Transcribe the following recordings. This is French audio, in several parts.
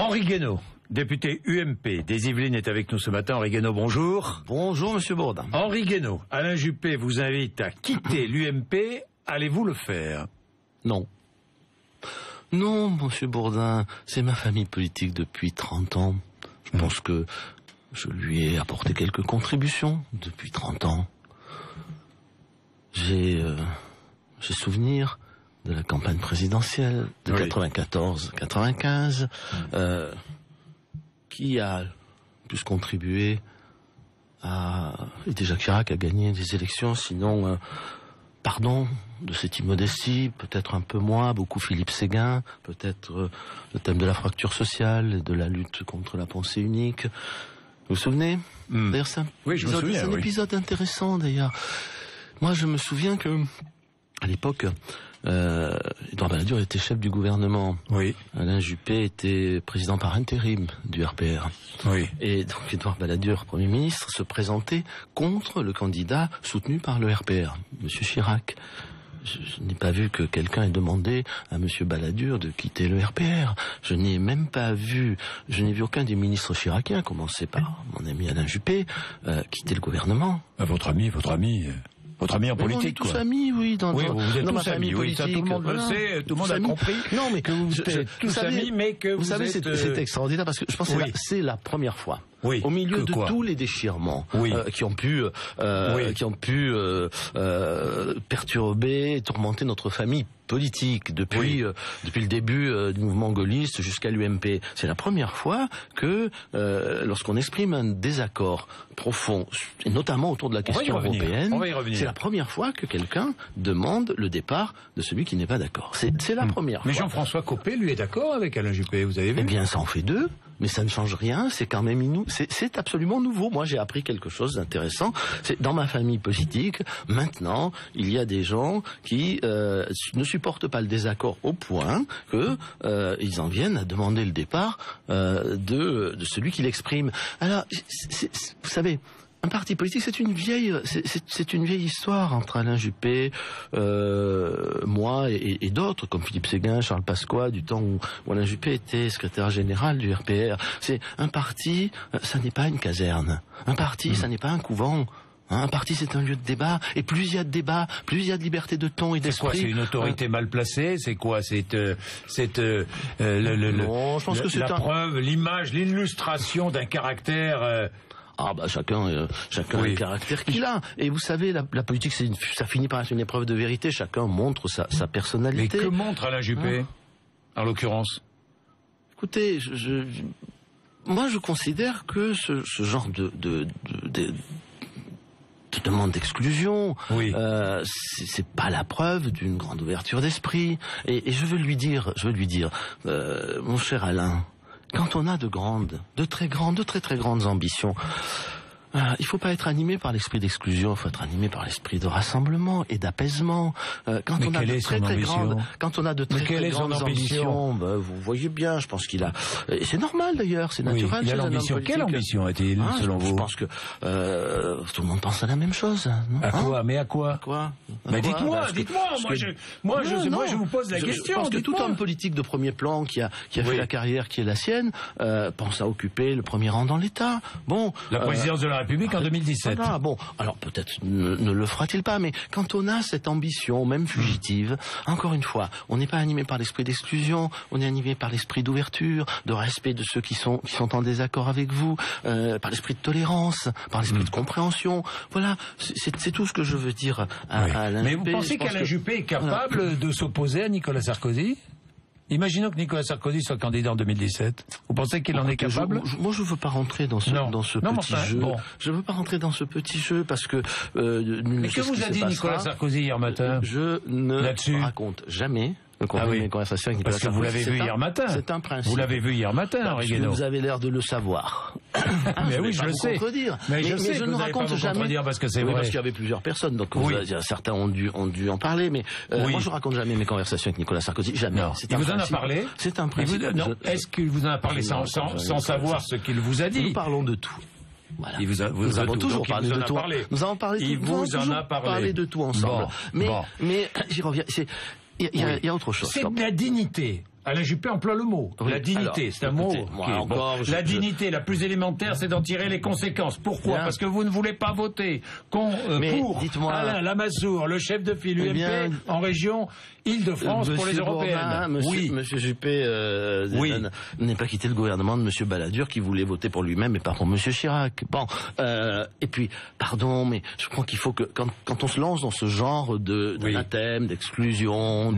Henri Guénaud, député UMP des Yvelines, est avec nous ce matin. Henri Guénaud, bonjour. Bonjour, monsieur Bourdin. Henri Guénaud, Alain Juppé vous invite à quitter l'UMP. Allez-vous le faire? Non. Non, monsieur Bourdin, c'est ma famille politique depuis 30 ans. Je pense que je lui ai apporté quelques contributions depuis 30 ans. J'ai souvenir de la campagne présidentielle de 94-95, qui a plus contribué à aider Jacques Chirac à gagner des élections, sinon, pardon de cette immodestie, peut-être un peu moins, beaucoup Philippe Séguin, peut-être le thème de la fracture sociale et de la lutte contre la pensée unique. Vous vous souvenez? D'ailleurs, c'est un épisode intéressant, d'ailleurs. Moi, je me souviens que, à l'époque, Édouard Balladur était chef du gouvernement. Oui. Alain Juppé était président par intérim du RPR. Oui. Et donc Édouard Balladur, Premier ministre, se présentait contre le candidat soutenu par le RPR, Monsieur Chirac. Je n'ai pas vu que quelqu'un ait demandé à Monsieur Balladur de quitter le RPR. Je n'ai vu aucun des ministres chiraciens, à commencer par mon ami Alain Juppé, quitter le gouvernement. Votre ami en politique, quoi. Tous amis, oui. Vous êtes tous amis, oui, ça tout le monde le sait, tout le monde a compris. Non, mais que vous êtes tous amis, mais que vous savez, c'est extraordinaire parce que je pense que c'est la première fois. Oui. Au milieu de tous les déchirements qui ont pu perturber et tourmenter notre famille politique depuis le début du mouvement gaulliste jusqu'à l'UMP. C'est la première fois que lorsqu'on exprime un désaccord profond, et notamment autour de la question européenne, c'est la première fois que quelqu'un demande le départ de celui qui n'est pas d'accord. C'est la première fois. Mais Jean-François Copé, lui, est d'accord avec Alain Juppé, vous avez vu? Eh bien, ça en fait deux. Mais ça ne change rien, c'est quand même c'est absolument nouveau. Moi, j'ai appris quelque chose d'intéressant. C'est dans ma famille politique, maintenant, il y a des gens qui ne supportent pas le désaccord au point que ils en viennent à demander le départ de celui qui l'exprime. Alors, vous savez, un parti politique, c'est une vieille histoire entre Alain Juppé, moi et d'autres, comme Philippe Séguin, Charles Pasqua, du temps où Alain Juppé était secrétaire général du RPR. C'est un parti, ça n'est pas une caserne. Un parti, ça n'est pas un couvent. Un parti, c'est un lieu de débat, et plus il y a de débat, plus il y a de liberté de ton et d'esprit. C'est quoi? C'est une autorité mal placée? C'est quoi? Non, je pense que c'est la preuve, l'image, l'illustration d'un caractère. Chacun a le caractère qu'il a. Et vous savez, la politique, ça finit par être une épreuve de vérité. Chacun montre sa personnalité. Mais que montre Alain Juppé, en l'occurrence? Écoutez, moi, je considère que ce genre de demande d'exclusion, c'est pas la preuve d'une grande ouverture d'esprit. Et je veux lui dire, mon cher Alain, quand on a de très très grandes ambitions, il faut pas être animé par l'esprit d'exclusion, il faut être animé par l'esprit de rassemblement et d'apaisement. Quand on a de très grandes ambitions, vous voyez bien, je pense qu'il a, et c'est normal d'ailleurs, c'est naturel. Il a l'ambition. Quelle ambition a-t-il, selon vous? Je pense que tout le monde pense à la même chose. Non? À quoi? Mais dites-moi. Moi, je vous pose la question. Je pense que tout homme politique de premier plan qui a fait la carrière qui est la sienne pense à occuper le premier rang dans l'État. Bon, la présidence de la République en 2017. Voilà, bon, alors peut-être ne le fera-t-il pas, mais quand on a cette ambition, même fugitive, encore une fois, on n'est pas animé par l'esprit d'exclusion, on est animé par l'esprit d'ouverture, de respect de ceux qui sont en désaccord avec vous, par l'esprit de tolérance, par l'esprit de compréhension. Voilà, c'est tout ce que je veux dire à Alain Juppé. Mais vous pensez qu'Alain Juppé est capable de s'opposer à Nicolas Sarkozy? Imaginons que Nicolas Sarkozy soit candidat en 2017. Vous pensez qu'il en est capable? Moi, je veux pas rentrer dans ce petit jeu. Bon. Je veux pas rentrer dans ce petit jeu parce que. Mais que vous a dit Nicolas Sarkozy hier matin? Je ne raconte jamais. Mes conversations avec Nicolas Sarkozy. Parce que vous l'avez vu hier matin. C'est un principe. Vous l'avez vu hier matin, Henri Guénaud. Vous avez l'air de le savoir. Mais oui, je le sais. Mais je ne raconte jamais. Parce que c'est vrai. Parce qu'il y avait plusieurs personnes, donc certains ont dû en parler. Mais moi, je raconte jamais mes conversations avec Nicolas Sarkozy. Jamais. Il vous en a parlé? C'est un principe. Est-ce qu'il vous en a parlé sans savoir ce qu'il vous a dit? Nous parlons de tout. Voilà. Nous avons toujours parlé de tout. Nous avons parlé de tout. Il vous en a parlé de tout ensemble. Mais j'y reviens. Il y a autre chose. C'est de la dignité Alain Juppé emploie le mot. Oui, la dignité, c'est un mot. La dignité la plus élémentaire, c'est d'en tirer les conséquences. Pourquoi? Parce que vous ne voulez pas voter pour Alain Lamassoure, le chef de file UMP en région Île-de-France pour les européennes. Monsieur Juppé n'est pas quitté le gouvernement de Monsieur Balladur qui voulait voter pour lui-même et pas pour Monsieur Chirac. Bon, et puis, pardon, mais je crois qu'il faut que quand on se lance dans ce genre d'anathème, d'exclusion,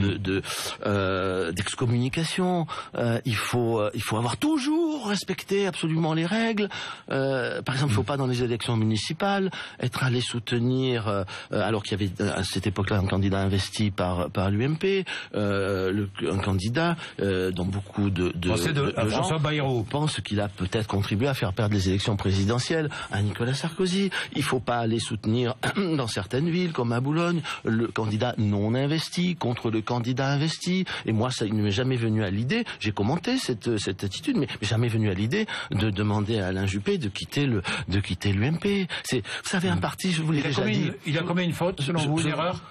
d'excommunication, il faut avoir toujours respecté absolument les règles. Par exemple, il ne faut pas dans les élections municipales être allé soutenir, alors qu'il y avait à cette époque-là un candidat investi par l'UMP, un candidat dont beaucoup de gens pensent qu'il a peut-être contribué à faire perdre les élections présidentielles à Nicolas Sarkozy. Il ne faut pas aller soutenir dans certaines villes, comme à Boulogne, le candidat non investi contre le candidat investi. Et moi, ça, il ne m'est jamais venu à l'idée, j'ai commenté cette attitude, mais jamais venu à l'idée de demander à Alain Juppé de quitter l'UMP. Vous savez, un parti, je vous l'ai déjà dit. Il a commis une faute, selon vous, une erreur?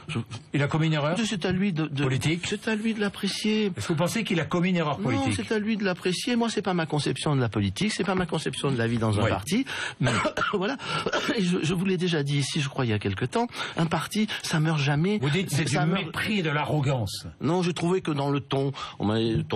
Il a commis une erreur? C'est à lui politique. C'est à lui de l'apprécier. Est-ce que vous pensez qu'il a commis une erreur politique? Non, c'est à lui de l'apprécier. Moi, c'est pas ma conception de la politique, c'est pas ma conception de la vie dans un parti. Voilà. Et je vous l'ai déjà dit ici, je crois, il y a quelque temps, un parti, ça meurt jamais. Vous dites c'est du mépris, de l'arrogance. Non, je trouvais que dans le ton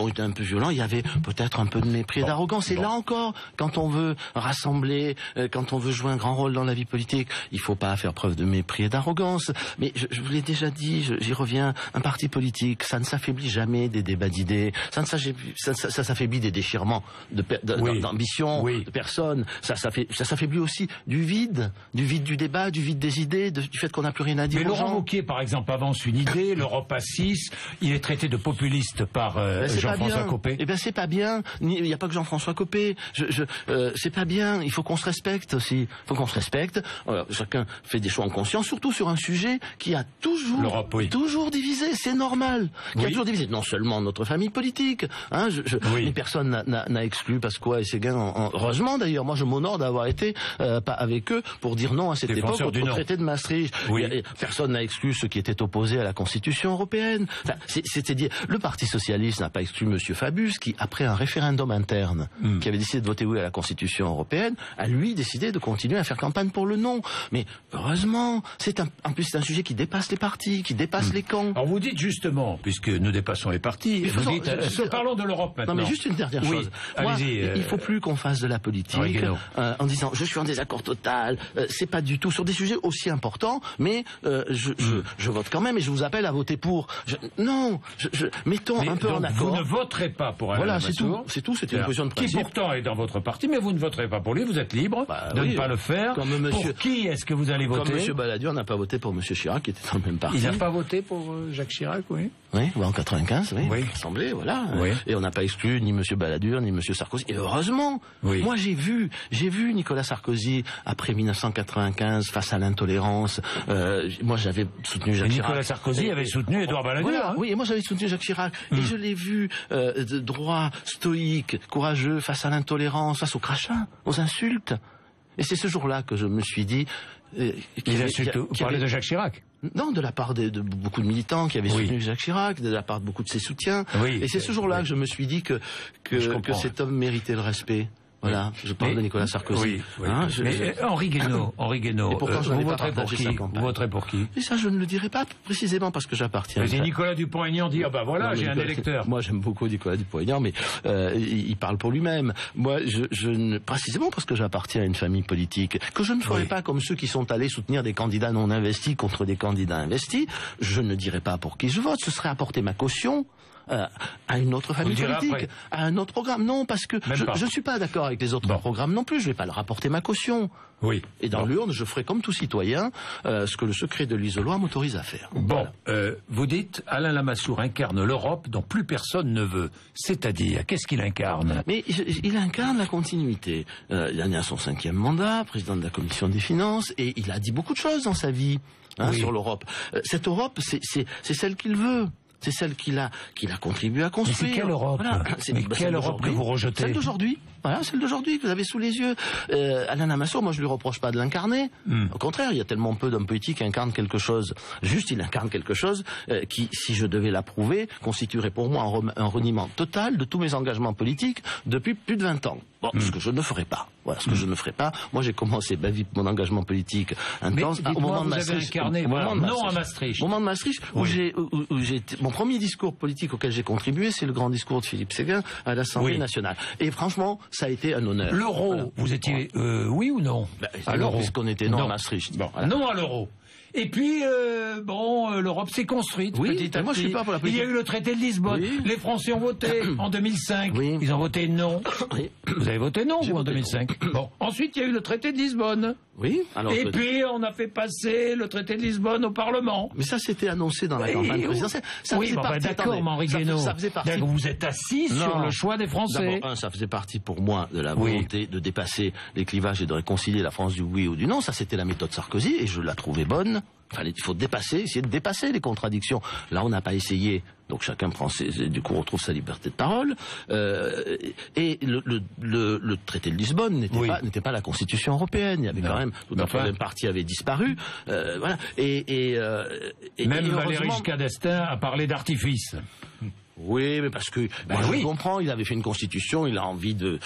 était un peu violent, il y avait peut-être un peu de mépris et d'arrogance. Et là encore, quand on veut rassembler, quand on veut jouer un grand rôle dans la vie politique, il faut pas faire preuve de mépris et d'arrogance. Mais je vous l'ai déjà dit, j'y reviens, un parti politique, ça ne s'affaiblit jamais des débats d'idées, ça s'affaiblit des déchirements d'ambition, de personnes, ça s'affaiblit aussi du vide du débat, du vide des idées, du fait qu'on n'a plus rien à dire. Mais Laurent Wauquiez, par exemple, avance une idée, l'Europe à 6, il est traité de populiste par Jean-François Copé. Eh bien, c'est pas bien. Il n'y a pas que Jean-François Copé. C'est pas bien. Il faut qu'on se respecte aussi. Il faut qu'on se respecte. Chacun fait des choix en conscience, surtout sur un sujet qui a toujours divisé. C'est normal. Qui a toujours divisé. Non seulement notre famille politique. Mais personne n'a exclu Pasqua et Séguin. Heureusement d'ailleurs. Moi, je m'honore d'avoir été avec eux pour dire non à cette époque au traité de Maastricht. Personne n'a exclu ceux qui étaient opposés à la Constitution européenne. Enfin, c'est-à-dire, le Parti socialiste n'a pas exclu Monsieur Fabius, qui, après un référendum interne, qui avait décidé de voter oui à la Constitution européenne, a lui décidé de continuer à faire campagne pour le non. Mais heureusement, en plus c'est un sujet qui dépasse les partis, qui dépasse les camps. Alors vous dites justement, puisque nous dépassons les partis, parlons de l'Europe maintenant. Non mais juste une dernière chose. Il ne faut plus qu'on fasse de la politique en disant je suis en désaccord total. C'est pas du tout sur des sujets aussi importants, mais je vote quand même et je vous appelle à voter pour. Mettons un peu en accord. Vous ne voterez pas pour Alain Lamassoure. C'est tout, c'était une question de principe. Qui pourtant est dans votre parti, mais vous ne voterez pas pour lui, vous êtes libre de ne pas le faire. Pour qui est-ce que vous allez voter? Comme M. Balladur n'a pas voté pour M. Chirac, qui était dans le même parti. Il n'a pas voté pour Jacques Chirac, oui. Oui, en 95, l'Assemblée, voilà. Oui. Et on n'a pas exclu ni M. Balladur, ni M. Sarkozy. Et heureusement, moi j'ai vu Nicolas Sarkozy après 1995 face à l'intolérance. Moi j'avais soutenu Jacques Chirac. Nicolas Sarkozy avait soutenu Édouard Balladur. Oui, et moi j'avais soutenu Jacques Chirac. Et je l'ai vu droit, stoïque, courageux face à l'intolérance, face aux crachats, aux insultes. Et c'est ce jour-là que je me suis dit... Vous parlez de Jacques Chirac? Non, de la part de beaucoup de militants qui avaient soutenu Jacques Chirac, de la part de beaucoup de ses soutiens. Et c'est ce jour-là que je me suis dit que cet homme méritait le respect. Voilà, je parle de Nicolas Sarkozy. Henri Guénaud, vous voterez pour qui? Vous voterez pour qui? Et ça, je ne le dirai pas précisément parce que j'appartiens. Mais Nicolas Dupont-Aignan dit j'ai un électeur. Moi, j'aime beaucoup Nicolas Dupont-Aignan, mais il parle pour lui-même. Moi, précisément parce que j'appartiens à une famille politique, que je ne ferai pas comme ceux qui sont allés soutenir des candidats non investis contre des candidats investis. Je ne dirai pas pour qui je vote. Ce serait apporter ma caution à une autre famille politique, à un autre programme. Non, parce que je ne suis pas d'accord avec les autres programmes non plus. Je ne vais pas leur apporter ma caution. Oui. Et dans l'urne, je ferai comme tout citoyen ce que le secret de l'isoloir m'autorise à faire. Vous dites Alain Lamassoure incarne l'Europe dont plus personne ne veut. C'est-à-dire, qu'est-ce qu'il incarne? Mais il incarne la continuité. Il en est à son 5e mandat, président de la Commission des Finances, et il a dit beaucoup de choses dans sa vie sur l'Europe. Cette Europe, c'est celle qu'il veut. C'est celle qu'il a contribué à construire. Mais c'est quelle Europe? Quelle Europe que vous rejetez? Celle d'aujourd'hui. Voilà, celle d'aujourd'hui que vous avez sous les yeux. Alain Lamassoure, moi je lui reproche pas de l'incarner. Au contraire, il y a tellement peu d'hommes politiques qui incarnent quelque chose. Juste, il incarne quelque chose qui, si je devais l'approuver, constituerait pour moi un reniement total de tous mes engagements politiques depuis plus de 20 ans. Bon, ce que je ne ferai pas. Voilà, ce que je ne ferai pas. Moi, j'ai commencé mon engagement politique intense au moment de Maastricht. Non à Maastricht. Au moment de Maastricht, où mon premier discours politique auquel j'ai contribué, c'est le grand discours de Philippe Séguin à l'Assemblée nationale. Et franchement, ça a été un honneur. L'euro, voilà. Vous étiez oui ou non à l'euro, puisqu'on était non à Maastricht. Bon, voilà. Non à l'euro. Et puis, l'Europe s'est construite petit à petit. Moi, je suis pas pour la politique. Il y a eu le traité de Lisbonne. Oui. Les Français ont voté en 2005. Oui. Ils ont voté non. Oui. Vous avez voté non, vous, en 2005 non. Bon. Ensuite, il y a eu le traité de Lisbonne. Oui. Alors, et puis, on a fait passer le traité de Lisbonne au Parlement. Mais ça, c'était annoncé dans la campagne présidentielle. D'accord, Henri Guénaud. Ça faisait partie. Vous êtes assis sur le choix des Français. D'abord, ça faisait partie pour moi de la volonté de dépasser les clivages et de réconcilier la France du oui ou du non. Ça, c'était la méthode Sarkozy et je la trouvais bonne. Il faut essayer de dépasser les contradictions. Là, on n'a pas essayé. Donc chacun prend du coup, on retrouve sa liberté de parole. Et le traité de Lisbonne n'était pas la Constitution européenne. Il y avait quand même toute la troisième partie avait disparu. Voilà. Même Valéry Giscard d'Estaing a parlé d'artifice. Oui, mais parce que je comprends, il avait fait une constitution, il a envie de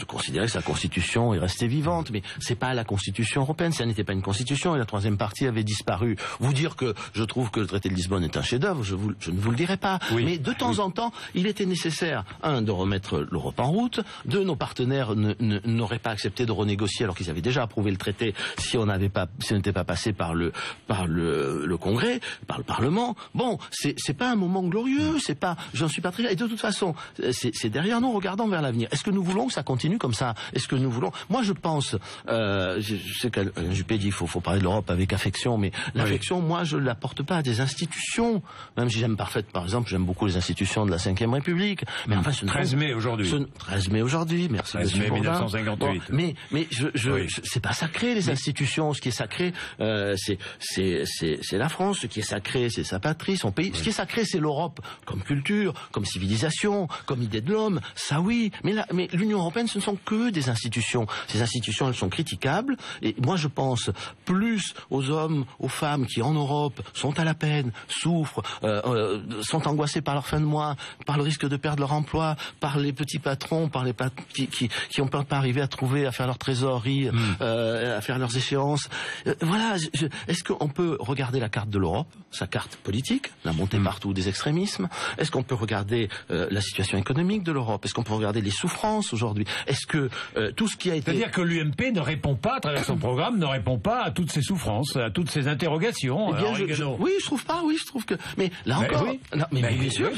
considérer que sa constitution est restée vivante, mais c'est pas la constitution européenne, ça n'était pas une constitution et la troisième partie avait disparu. Vous dire que je trouve que le traité de Lisbonne est un chef-d'œuvre, je ne vous le dirai pas. Oui. Mais de temps en temps, il était nécessaire, de remettre l'Europe en route, nos partenaires n'auraient pas accepté de renégocier alors qu'ils avaient déjà approuvé le traité si on n'était pas passé par le Congrès, par le Parlement. Bon, c'est pas un moment glorieux. J'en suis pas très. Et de toute façon, c'est derrière nous, regardons vers l'avenir. Est-ce que nous voulons que ça continue comme ça? Est-ce que nous voulons? Moi, je pense. Je sais qu'Alain Juppé dit faut parler de l'Europe avec affection, mais l'affection, moi, je la porte pas à des institutions. Même si j'aime j'aime beaucoup les institutions de la Ve République. Mais enfin, 13 mai aujourd'hui. 13 mai aujourd'hui. Merci. 13 mai 1958. Bon, mais c'est pas sacré les institutions. Ce qui est sacré, c'est la France. Ce qui est sacré, c'est sa patrie, son pays. Ce qui est sacré, c'est l'Europe. Comme culture, comme civilisation, comme idée de l'homme, ça oui. Mais l'Union européenne, ce ne sont que des institutions. Ces institutions, elles sont critiquables. Et moi, je pense plus aux hommes, aux femmes qui, en Europe, sont à la peine, souffrent, sont angoissés par leur fin de mois, par le risque de perdre leur emploi, par les petits patrons, par les qui ont peur de pas arriver à faire leur trésorerie, à faire leurs échéances. Voilà. Est-ce qu'on peut regarder la carte de l'Europe, sa carte politique, la montée partout des extrémismes? Est-ce qu'on peut regarder la situation économique de l'Europe? Est-ce qu'on peut regarder les souffrances aujourd'hui? Est-ce que tout ce qui a été... C'est-à-dire que l'UMP ne répond pas, à travers son programme, ne répond pas à toutes ces souffrances, à toutes ces interrogations. Eh bien, je trouve que... Mais là encore... Oui. Non, mais bien sûr,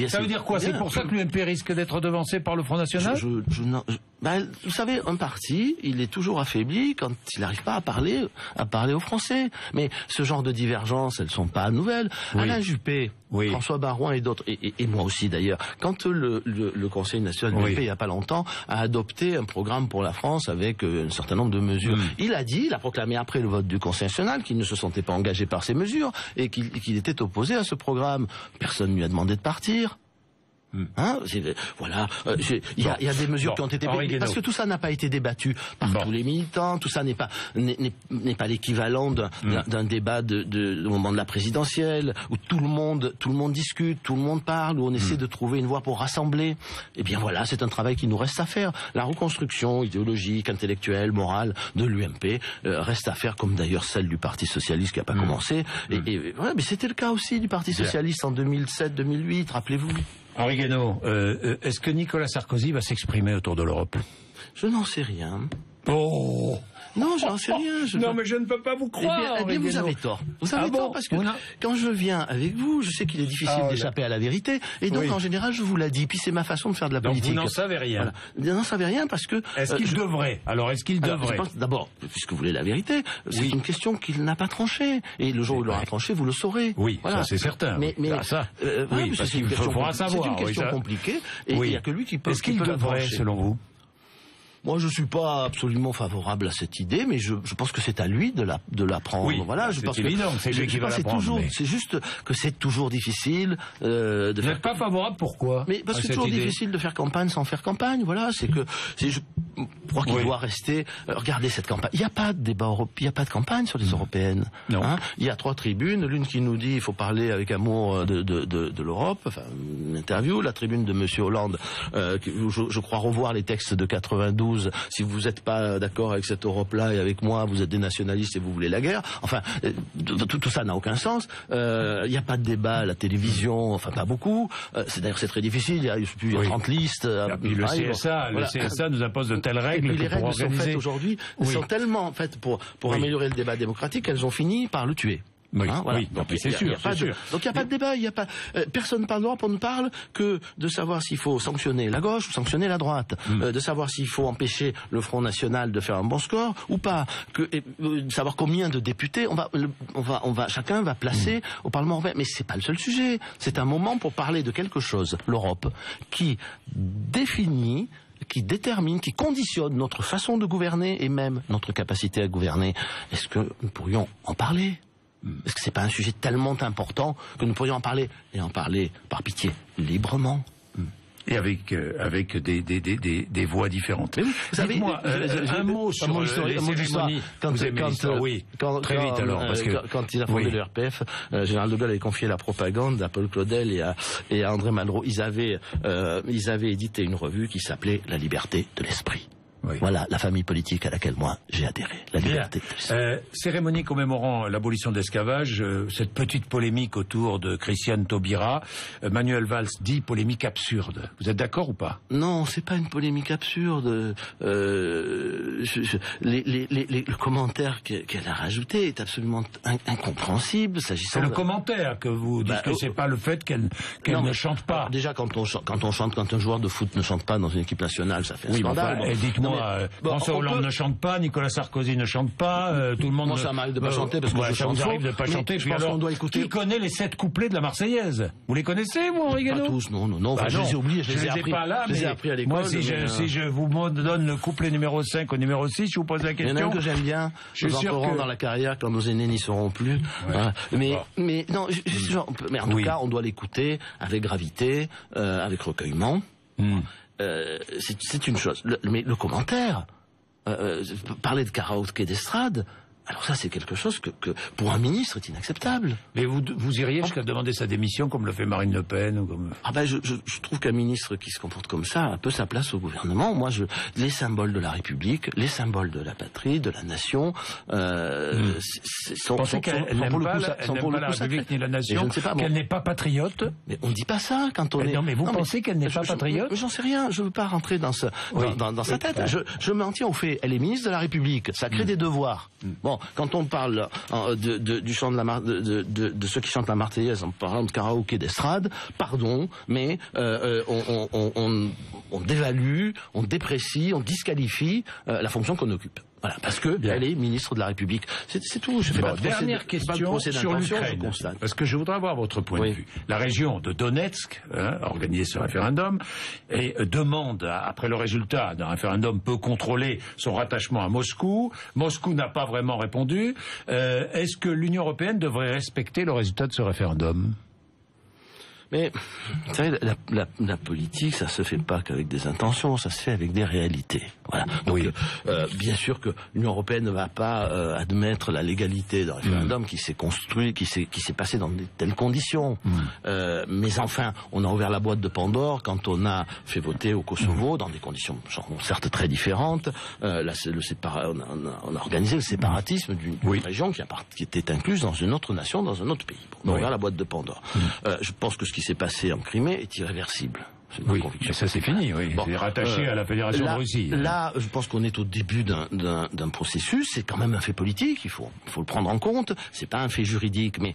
ça veut dire quoi? C'est pour ça que l'UMP risque d'être devancé par le Front National? Vous savez, un parti, il est toujours affaibli quand il n'arrive pas à parler aux Français. Mais ce genre de divergences, elles sont pas nouvelles. Alain Juppé, François Baroin et d'autres, et moi aussi d'ailleurs, quand le Conseil national de l'UMP, il n'y a pas longtemps, a adopté un programme pour la France avec un certain nombre de mesures. Il a proclamé après le vote du Conseil national qu'il ne se sentait pas engagé par ces mesures et qu'il était opposé à ce programme. Personne ne lui a demandé de partir. Voilà, il y a des mesures qui ont été parce que tout ça n'a pas été débattu par tous les militants, tout ça n'est pas l'équivalent d'un débat au moment de la présidentielle où tout le monde discute, tout le monde parle, où on essaie de trouver une voie pour rassembler. Eh bien voilà, c'est un travail qui nous reste à faire. La reconstruction idéologique, intellectuelle, morale de l'UMP reste à faire, comme d'ailleurs celle du Parti socialiste qui n'a pas commencé. Et voilà, mais c'était le cas aussi du Parti socialiste en 2007-2008, rappelez-vous. Henri Guénaud, est-ce que Nicolas Sarkozy va s'exprimer autour de l'Europe? Je n'en sais rien. Oh! Non, j'en sais rien. Non, mais je ne peux pas vous croire. Eh bien, vous avez tort. Vous avez tort parce que quand je viens avec vous, je sais qu'il est difficile d'échapper à la vérité. Et donc, en général, je vous l'ai dit. Puis c'est ma façon de faire de la politique. Vous n'en savez rien. Voilà. Vous n'en savez rien parce que... Est-ce qu'il devrait? Alors, est-ce qu'il devrait? D'abord, puisque vous voulez la vérité, c'est une question qu'il n'a pas tranchée. Et le jour où il l'aura tranchée, vous le saurez. Oui, ça c'est certain. Mais ça, parce qu'il faudra savoir. C'est une question compliquée. Et il n'y a que lui qui peut... Est-ce qu'il devrait, selon vous? Moi, je suis pas absolument favorable à cette idée, mais je pense que c'est à lui de la prendre. Oui, voilà, c'est évident, c'est lui qui va la prendre. C'est juste que c'est toujours difficile de faire... Vous n'êtes pas favorable, pourquoi? Mais parce que c'est toujours difficile de faire campagne sans faire campagne, voilà, je crois qu'il doit rester... regardez cette campagne, il n'y a pas de débat européen, il n'y a pas de campagne sur les européennes. Non. Hein, il y a 3 tribunes, l'une qui nous dit il faut parler avec amour de l'Europe, enfin une interview, la tribune de Monsieur Hollande, je crois revoir les textes de 92, si vous n'êtes pas d'accord avec cette Europe-là et avec moi, vous êtes des nationalistes et vous voulez la guerre, enfin tout ça n'a aucun sens, il n'y a pas de débat à la télévision, enfin pas beaucoup, d'ailleurs c'est très difficile, il y a 30 listes. Et le CSA nous impose de telles règles. Et puis les règles sont faites aujourd'hui, sont tellement faites pour améliorer le débat démocratique qu'elles ont fini par le tuer. Oui, hein, voilà. oui, c'est sûr. Donc il n'y a pas de débat, personne ne parle d'Europe, on ne parle que de savoir s'il faut sanctionner la gauche ou sanctionner la droite, de savoir s'il faut empêcher le Front National de faire un bon score ou pas, de savoir combien de députés chacun va placer au Parlement européen. Mais c'est pas le seul sujet, c'est un moment pour parler de quelque chose, l'Europe, qui définit, qui détermine, qui conditionne notre façon de gouverner et même notre capacité à gouverner. Est-ce que nous pourrions en parler ? Est-ce que c'est pas un sujet tellement important que nous pourrions en parler, et en parler par pitié librement, et avec des voix différentes. Mais vous savez, moi un mot sur les cérémonies. Vous aimez l'histoire, oui. Très vite alors, parce que quand il a fondé le RPF, général de Gaulle avait confié la propagande à Paul Claudel et à André Malraux. Ils avaient édité une revue qui s'appelait La Liberté de l'Esprit. Oui. Voilà la famille politique à laquelle moi j'ai adhéré. La liberté. Cérémonie commémorant l'abolition de l'esclavage, cette petite polémique autour de Christiane Taubira, Manuel Valls dit polémique absurde. Vous êtes d'accord ou pas? Non, c'est pas une polémique absurde. Le commentaire qu'elle a rajouté est absolument incompréhensible s'agissant. C'est le commentaire que vous dites que c'est pas le fait qu'elle ne chante pas. Alors, déjà quand un joueur de foot ne chante pas dans une équipe nationale, ça fait un scandale. Dites-moi. François Hollande ne chante pas, Nicolas Sarkozy ne chante pas, tout le monde... Moi, ça m'arrive de pas chanter parce que je chante ça arrive de pas chanter. Puis alors, on doit écouter... Qui connaît les 7 couplets de la Marseillaise? Vous les connaissez, vous, Henri Guénaud? Pas tous, non. Je les ai oubliés, je les ai appris à l'école. Moi, si je vous donne le couplet numéro 5 au numéro 6, je vous pose la question. Il y en a un que j'aime bien, nous entrerons dans la carrière quand nos aînés n'y seront plus. Mais en tout cas, on doit l'écouter avec gravité, avec recueillement. C'est une chose. Mais le commentaire, parler de karaoké d'estrade, alors ça c'est quelque chose que pour un ministre est inacceptable. Mais vous iriez jusqu'à demander sa démission comme le fait Marine Le Pen ou comme... Je trouve qu'un ministre qui se comporte comme ça a peu sa place au gouvernement. Moi, les symboles de la République, les symboles de la patrie, de la nation, sont qu'elle n'aime pas la République ni la nation, qu'elle n'est pas patriote. Mais on dit pas ça quand on est... Non, mais vous pensez qu'elle n'est pas patriote? J'en sais rien, je veux pas rentrer dans sa tête. Je m'en tiens au fait. Elle est ministre de la République, ça crée des devoirs. Bon, quand on parle du chant de ceux qui chantent la Marseillaise en parlant de karaoké d'estrade, pardon, mais on dévalue, on déprécie, on disqualifie la fonction qu'on occupe. Voilà, parce que elle est ministre de la République. C'est tout. Je fais pas de dernière question sur l'Ukraine, parce que je voudrais avoir votre point de vue. La région de Donetsk a organisé ce référendum et demande, après le résultat d'un référendum peu contrôlé, son rattachement à Moscou. Moscou n'a pas vraiment répondu. Est-ce que l'Union européenne devrait respecter le résultat de ce référendum? Mais, vous savez, la politique, ça se fait pas qu'avec des intentions, ça se fait avec des réalités. Voilà. Donc, bien sûr que l'Union européenne ne va pas admettre la légalité d'un référendum qui s'est construit, qui s'est passé dans de telles conditions. Mais enfin, on a ouvert la boîte de Pandore quand on a fait voter au Kosovo dans des conditions certes très différentes. On a organisé le séparatisme d'une région qui était incluse dans une autre nation, dans un autre pays. On a ouvert la boîte de Pandore. Je pense que ce qui s'est passé en Crimée est irréversible. Oui, mais ça c'est fini, oui. Bon, c'est rattaché à la Fédération de Russie. Là, je pense qu'on est au début d'un processus, c'est quand même un fait politique, il faut le prendre en compte, c'est pas un fait juridique, mais...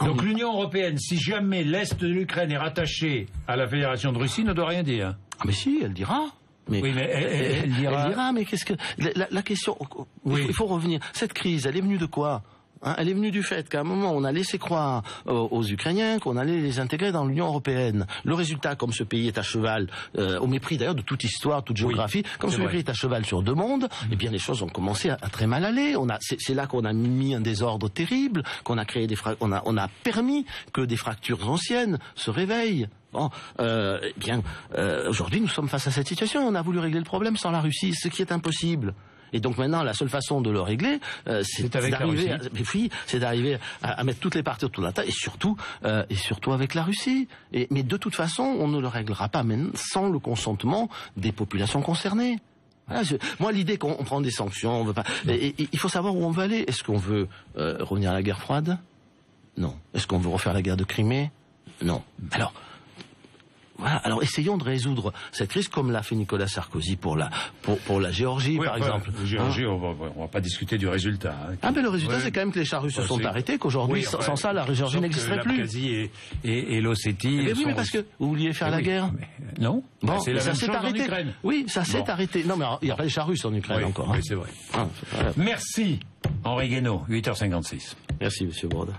Donc l'Union européenne, si jamais l'Est de l'Ukraine est rattaché à la Fédération de Russie, ne doit rien dire. Ah mais si, elle dira. Mais oui, mais elle dira... Elle dira, mais qu'est-ce que... La question... Il faut revenir. Cette crise, elle est venue de quoi ? hein, elle est venue du fait qu'à un moment, on a laissé croire aux Ukrainiens qu'on allait les intégrer dans l'Union européenne. Le résultat, comme ce pays est à cheval, au mépris d'ailleurs de toute histoire, toute géographie, comme ce pays est à cheval sur deux mondes, eh bien les choses ont commencé à très mal aller. C'est là qu'on a mis un désordre terrible, qu'on a créé on a permis que des fractures anciennes se réveillent. Bon, aujourd'hui, nous sommes face à cette situation. On a voulu régler le problème sans la Russie, ce qui est impossible. Et donc maintenant, la seule façon de le régler, c'est d'arriver à mettre toutes les parties autour de la table, et surtout avec la Russie. Mais de toute façon, on ne le réglera pas même sans le consentement des populations concernées. Voilà, moi, l'idée qu'on prend des sanctions, on veut pas. Il faut savoir où on veut aller. Est-ce qu'on veut revenir à la guerre froide? Non. Est-ce qu'on veut refaire la guerre de Crimée? Non. Alors. Voilà. Alors essayons de résoudre cette crise comme l'a fait Nicolas Sarkozy pour la Géorgie, par exemple. La Géorgie, on va pas discuter du résultat. Mais le résultat, c'est quand même que les chars russes se sont arrêtés, qu'aujourd'hui, sans ça, la Géorgie n'existerait plus. L'Abkhazie et l'Ossétie. Mais parce que vous vouliez faire la guerre. Non. Bon, c'est la même chose arrêté. En Ukraine. Oui, ça s'est arrêté. Non, mais il n'y a pas les chars russes en Ukraine encore. Oui, c'est vrai. Merci, Henri Guénaud, 8h56. Merci, Monsieur Broda.